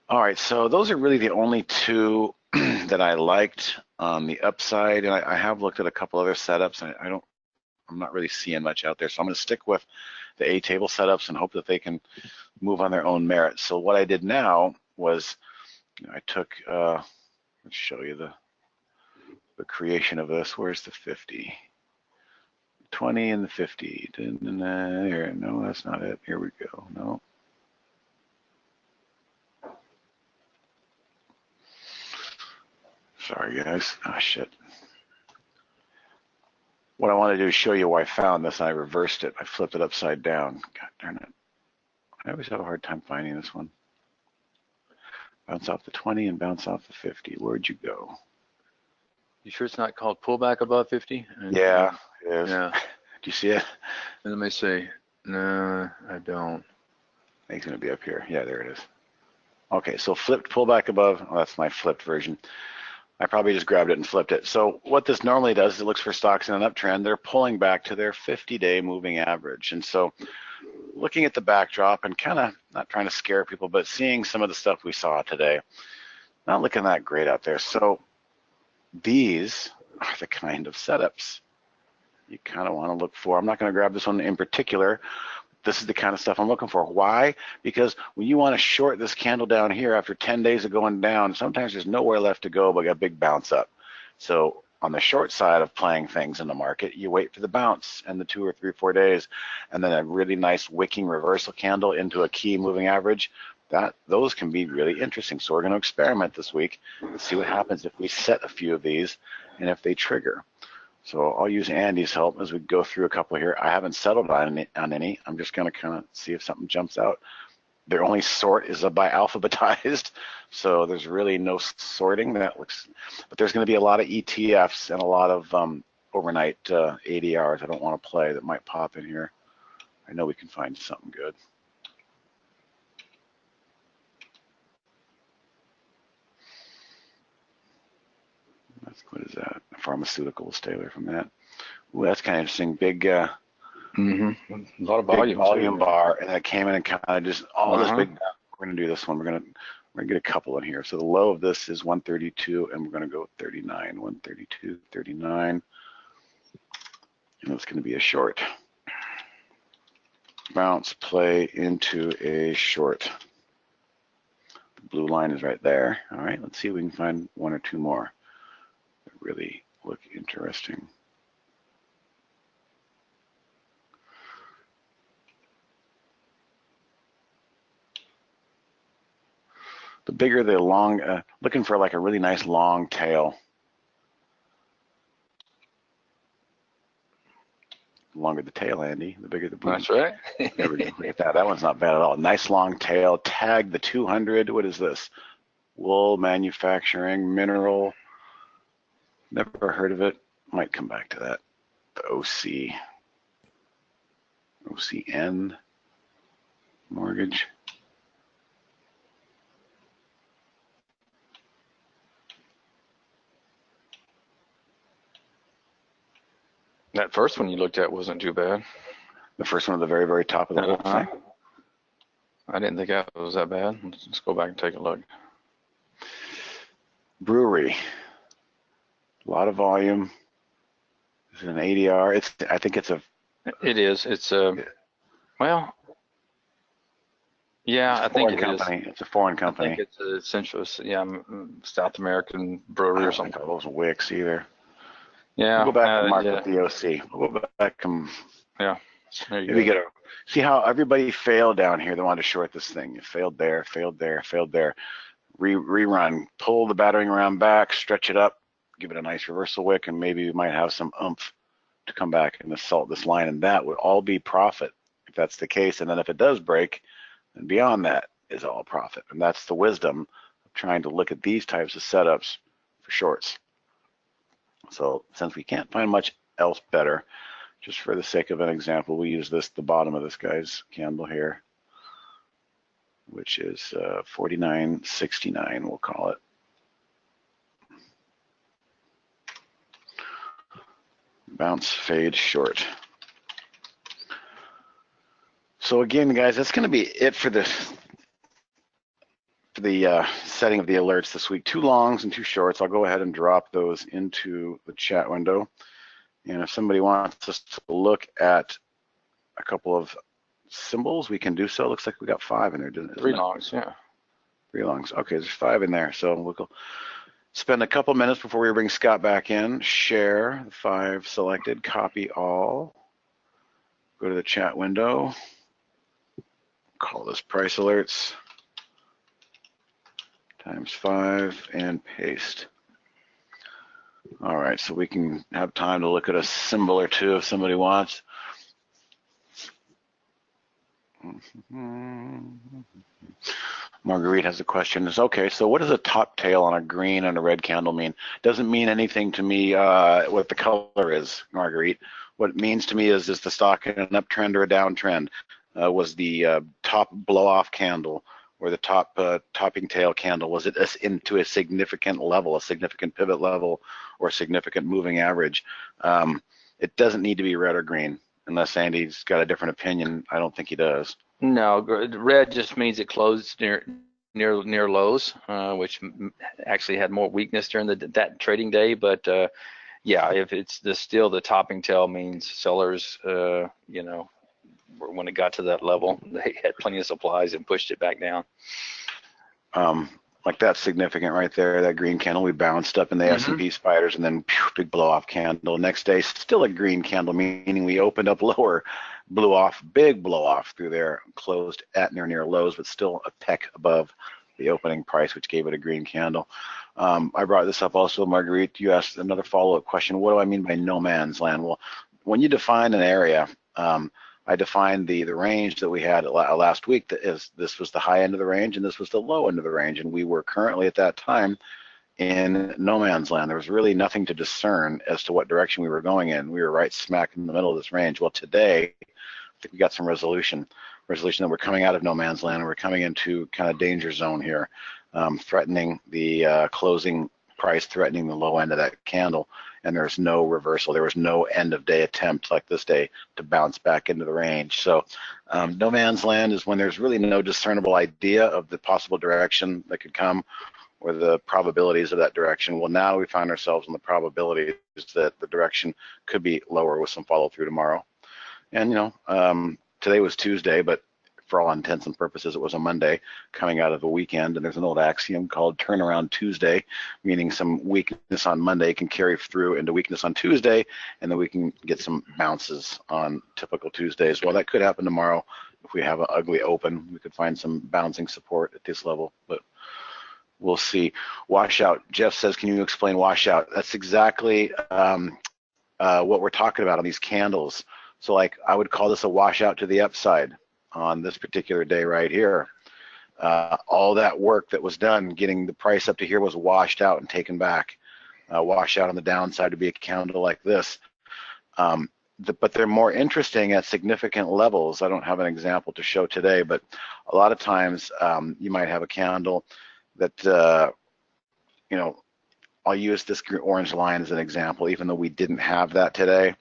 All right, so those are really the only two that I liked on the upside, and I have looked at a couple other setups. I'm not really seeing much out there, so I'm going to stick with the A-table setups and hope that they can move on their own merit. So what I did now was I took, let's show you the creation of this. Where's the 50? 20 and the 50. Here, no, that's not it. Here we go. No. Sorry, guys. Ah, shit. What I want to do is show you why I found this, and I reversed it. I flipped it upside down. God darn it. I always have a hard time finding this one. Bounce off the 20 and bounce off the 50. Where'd you go? You sure it's not called pullback above 50? Yeah, it is. Yeah. Do you see it? Let me see. No, I don't. I think it's going to be up here. Yeah, there it is. Okay, so flipped pullback above. Oh, that's my flipped version. I probably just grabbed it and flipped it. So what this normally does is it looks for stocks in an uptrend. They're pulling back to their 50-day moving average. And so looking at the backdrop and kind of not trying to scare people, but seeing some of the stuff we saw today, not looking that great out there. So these are the kind of setups you kind of want to look for. I'm not going to grab this one in particular. This is the kind of stuff I'm looking for. Why? Because when you want to short this candle down here after 10 days of going down, sometimes there's nowhere left to go but a big bounce up. So on the short side of playing things in the market, you wait for the bounce and the 2 or 3 or 4 days, and then a really nice wicking reversal candle into a key moving average. Those can be really interesting. So we're going to experiment this week and see what happens if we set a few of these and if they trigger. So I'll use Andy's help as we go through a couple here. I haven't settled on any. I'm just going to kind of see if something jumps out. Their only sort is by alphabetized, so there's really no sorting. That looks, but there's going to be a lot of ETFs and a lot of overnight ADRs I don't want to play that might pop in here. I know we can find something good. What is that? Pharmaceuticals, stay away from that. Ooh, that's kind of interesting. Big, A lot of volume. big volume bar, and that came in and kind of just this big. We're gonna do this one. We're gonna get a couple in here. So the low of this is 132, and we're gonna go 39, 132, 39, and it's gonna be a short. Bounce play into a short. The blue line is right there. All right, let's see if we can find 1 or 2 more that really look interesting. The bigger the long, looking for like a really nice long tail. The longer the tail, Andy, the bigger the booty. That's right. There we go. Look at that. That one's not bad at all. Nice long tail. Tag the 200. What is this? Wool manufacturing, mineral. Never heard of it. Might come back to that. The OC. OCN mortgage. That first one you looked at wasn't too bad. The first one at the very, very top of the whole thing. I didn't think that was that bad. Let's go back and take a look. Brewery. A lot of volume. Is it an ADR? I think it's a. It is. It's a. Well. Yeah, I think it is. It's a foreign company. I think it's a Central, South American brewery or something. I don't think those Wicks either. Yeah. We'll go back and mark with the OC. We'll go back and. Yeah. There you maybe go. get a. See how everybody failed down here. They wanted to short this thing. You failed there, failed there, failed there. Rerun. Pull the battering ram back, stretch it up, give it a nice reversal wick, and maybe we might have some oomph to come back and assault this line, and that would all be profit if that's the case. And then if it does break, then beyond that is all profit. And that's the wisdom of trying to look at these types of setups for shorts. So since we can't find much else better, just for the sake of an example, we use this, the bottom of this guy's candle here, which is 49.69, we'll call it. Bounce, fade, short. So again, guys, that's going to be it for the setting of the alerts this week. 2 longs and 2 shorts. I'll go ahead and drop those into the chat window. And if somebody wants us to look at a couple of symbols, we can do so. Looks like we got 5 in there, doesn't it? 3 longs, yeah. 3 longs. Okay, there's 5 in there. So we'll go spend a couple minutes before we bring Scott back in. Share the 5 selected, copy all. Go to the chat window. Call this price alerts times 5 and paste. All right, so we can have time to look at a symbol or two if somebody wants. Marguerite has a question. It's okay, so what does a top tail on a green and a red candle mean? Doesn't mean anything to me what the color is, Marguerite. What it means to me is the stock in an uptrend or a downtrend? Was the top blow-off candle or the top topping tail candle, was it into a significant level, a significant pivot level, or a significant moving average? It doesn't need to be red or green, unless Andy's got a different opinion. I don't think he does. No, Red just means it closed near lows, which actually had more weakness during that trading day. But yeah, if it's still the topping tail means sellers, you know, when it got to that level, they had plenty of supplies and pushed it back down. Like that's significant right there. That green candle, we bounced up in the S&P spiders, and then big blow off candle. Next day, still a green candle, meaning we opened up lower, blew off, big blow off through there, closed at near lows, but still a peck above the opening price, which gave it a green candle. I brought this up also, Marguerite. You asked another follow-up question. What do I mean by no man's land? Well, when you define an area, I defined the range that we had last week. This was the high end of the range and this was the low end of the range, and we were currently at that time in no man's land. There was really nothing to discern as to what direction we were going in. We were right smack in the middle of this range. Well, today I think we got some resolution that we're coming out of no man's land and we're coming into kind of danger zone here, threatening the closing price, threatening the low end of that candle. And there's no reversal. There was no end of day attempt like this day to bounce back into the range. So no man's land is when there's really no discernible idea of the possible direction that could come or the probabilities of that direction. Well, now we find ourselves in the probabilities that the direction could be lower with some follow through tomorrow. And you know, today was Tuesday, but for all intents and purposes, it was a Monday coming out of a weekend, and there's an old axiom called turnaround Tuesday, meaning some weakness on Monday can carry through into weakness on Tuesday, and then we can get some bounces on typical Tuesdays. Well, that could happen tomorrow. If we have an ugly open, we could find some bouncing support at this level. But we'll see. Washout, Jeff says, can you explain washout? That's exactly what we're talking about on these candles. So like I would call this a washout to the upside on this particular day right here. All that work that was done getting the price up to here was washed out and taken back. Washout on the downside to be a candle like this. But they're more interesting at significant levels. I don't have an example to show today, but a lot of times you might have a candle that, you know, I'll use this orange line as an example, even though we didn't have that today.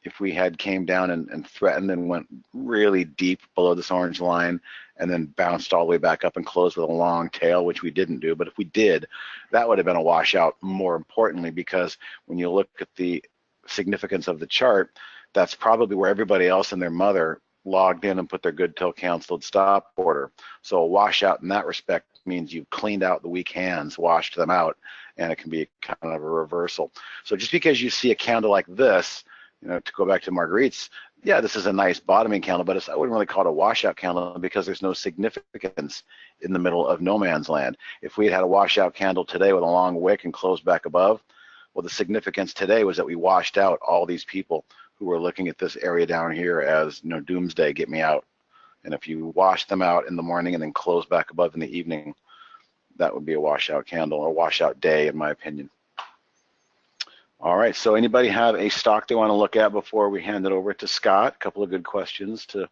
If we had came down and threatened and went really deep below this orange line and then bounced all the way back up and closed with a long tail, which we didn't do, but if we did, that would have been a washout, more importantly, because when you look at the significance of the chart, that's probably where everybody else and their mother logged in and put their good till canceled stop order. So a washout in that respect means you've cleaned out the weak hands, washed them out, and it can be kind of a reversal. So just because you see a candle like this, you know, to go back to Marguerite's, yeah, this is a nice bottoming candle, but I wouldn't really call it a washout candle because there's no significance in the middle of no man's land. If we had a washout candle today with a long wick and closed back above, well, the significance today was that we washed out all these people who were looking at this area down here as, you know, doomsday, get me out. And if you wash them out in the morning and then close back above in the evening, that would be a washout candle or washout day, in my opinion. All right, so anybody have a stock they want to look at before we hand it over to Scott? A couple of good questions to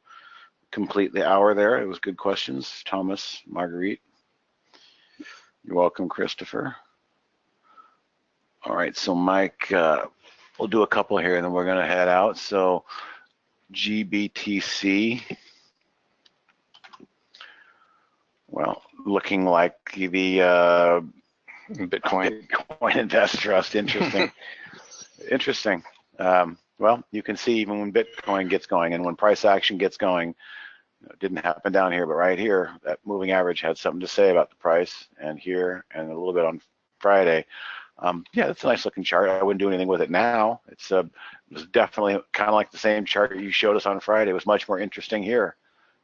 complete the hour there. It was good questions. Thomas, Marguerite. You're welcome, Christopher. All right, so Mike, we'll do a couple here and then we're going to head out. So GBTC, well, looking like the Bitcoin Invest Trust. Interesting. Interesting. Well, you can see even when Bitcoin gets going and when price action gets going, it didn't happen down here, but right here, that moving average had something to say about the price, and here and a little bit on Friday. Yeah, that's a nice looking chart. I wouldn't do anything with it now. It was definitely kind of like the same chart you showed us on Friday. It was much more interesting here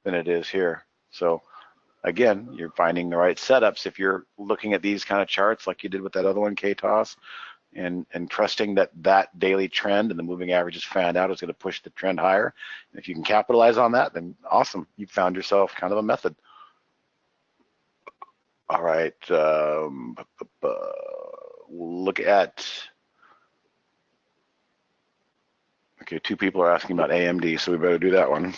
than it is here. So again, you're finding the right setups if you're looking at these kind of charts like you did with that other one, KTOS, and trusting that that daily trend and the moving averages found out is going to push the trend higher. And if you can capitalize on that, then awesome. You've found yourself kind of a method. All right. We'll look at, okay, two people are asking about AMD, so we better do that one.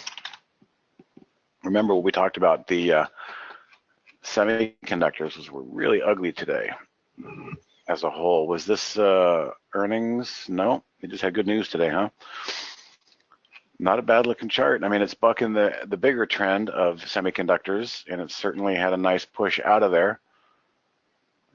Remember what we talked about, the semiconductors were really ugly today as a whole. Was this earnings? No, they just had good news today, huh? Not a bad looking chart. I mean, it's bucking the bigger trend of semiconductors, and it certainly had a nice push out of there.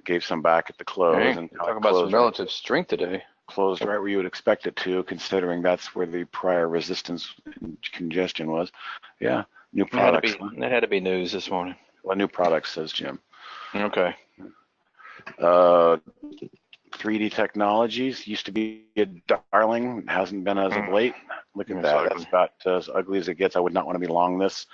Gave some back at the close. Hey, and talk about some relative strength today. Closed right where you would expect it to, considering that's where the prior resistance and congestion was. Yeah, new products. That had to be news this morning. Well, new products, says Jim. Okay. 3D Technologies used to be a darling, hasn't been as of late. Look at that. That's about as ugly as it gets. I would not want to be long this.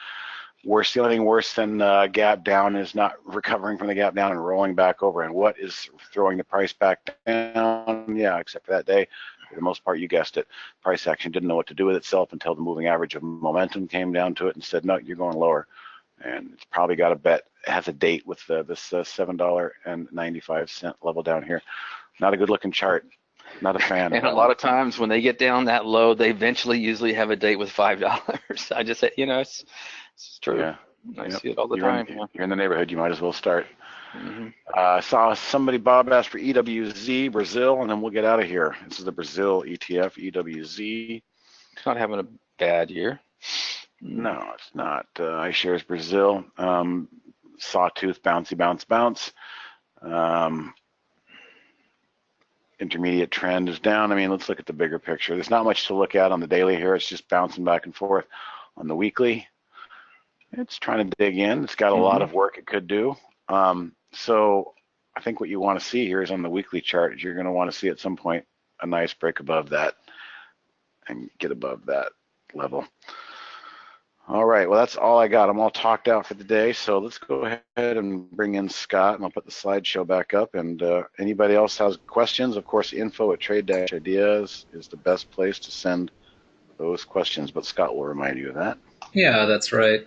Worse, the only thing worse than gap down is not recovering from the gap down and rolling back over. And what is throwing the price back down? Yeah, except for that day, for the most part, you guessed it. Price action didn't know what to do with itself until the moving average of momentum came down to it and said, no, you're going lower. And it's probably got a bet, it has a date with this $7.95 level down here. Not a good looking chart. Not a fan. And a lot of times when they get down that low, they eventually usually have a date with $5. I just say, you know, it's true. Yeah. I see it all the time. You're in the neighborhood, you might as well start. I saw somebody, Bob, asked for EWZ, Brazil, and then we'll get out of here. This is the Brazil ETF, EWZ. It's not having a bad year. No, it's not. iShares Brazil, sawtooth, bouncy, bounce. Intermediate trend is down. I mean, let's look at the bigger picture. There's not much to look at on the daily here. It's just bouncing back and forth. On the weekly, it's trying to dig in. It's got a lot of work it could do. So I think what you want to see here is on the weekly chart, you're going to want to see at some point a nice break above that and get above that level. All right, well, that's all I got. I'm all talked out for the day, so let's go ahead and bring in Scott, and I'll put the slideshow back up. And anybody else has questions, of course, info@trade-ideas is the best place to send those questions, but Scott will remind you of that. Yeah, that's right.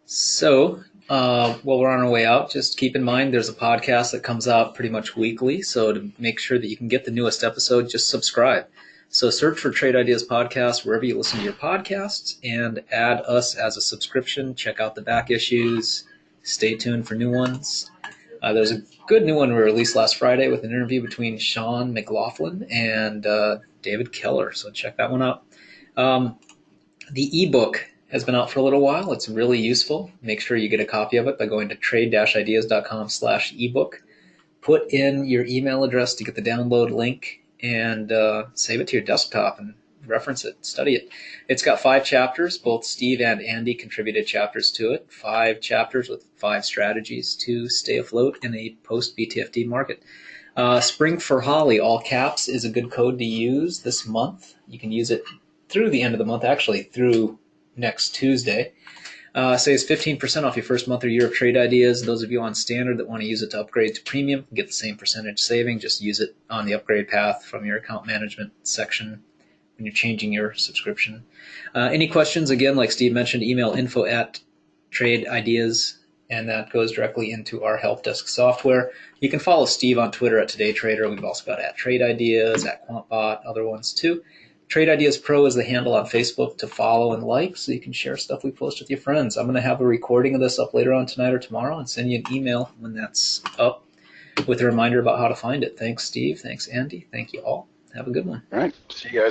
So, while we're on our way out, just keep in mind there's a podcast that comes out pretty much weekly. So to make sure that you can get the newest episode, just subscribe. So search for Trade Ideas Podcast wherever you listen to your podcasts and add us as a subscription. Check out the back issues. Stay tuned for new ones. There's a good new one we released last Friday with an interview between Sean McLaughlin and David Keller. So check that one out. The ebook has been out for a little while. It's really useful. Make sure you get a copy of it by going to trade-ideas.com/ebook. Put in your email address to get the download link and save it to your desktop and reference it, study it. It's got 5 chapters. Both Steve and Andy contributed chapters to it. 5 chapters with 5 strategies to stay afloat in a post-BTFD market. Spring for Holly, all caps, is a good code to use this month. You can use it through the end of the month, actually through next Tuesday. Saves 15% off your first month or year of Trade Ideas. Those of you on standard that want to use it to upgrade to premium get the same percentage saving. Just use it on the upgrade path from your account management section when you're changing your subscription. Any questions, again, like Steve mentioned, email info@trade-ideas, and that goes directly into our help desk software. You can follow Steve on Twitter @TodayTrader. We've also got @TradeIdeas, @QuantBot, other ones too. Trade Ideas Pro is the handle on Facebook to follow and like, so you can share stuff we post with your friends. I'm going to have a recording of this up later on tonight or tomorrow and send you an email when that's up with a reminder about how to find it. Thanks, Steve. Thanks, Andy. Thank you all. Have a good one. All right. See you guys.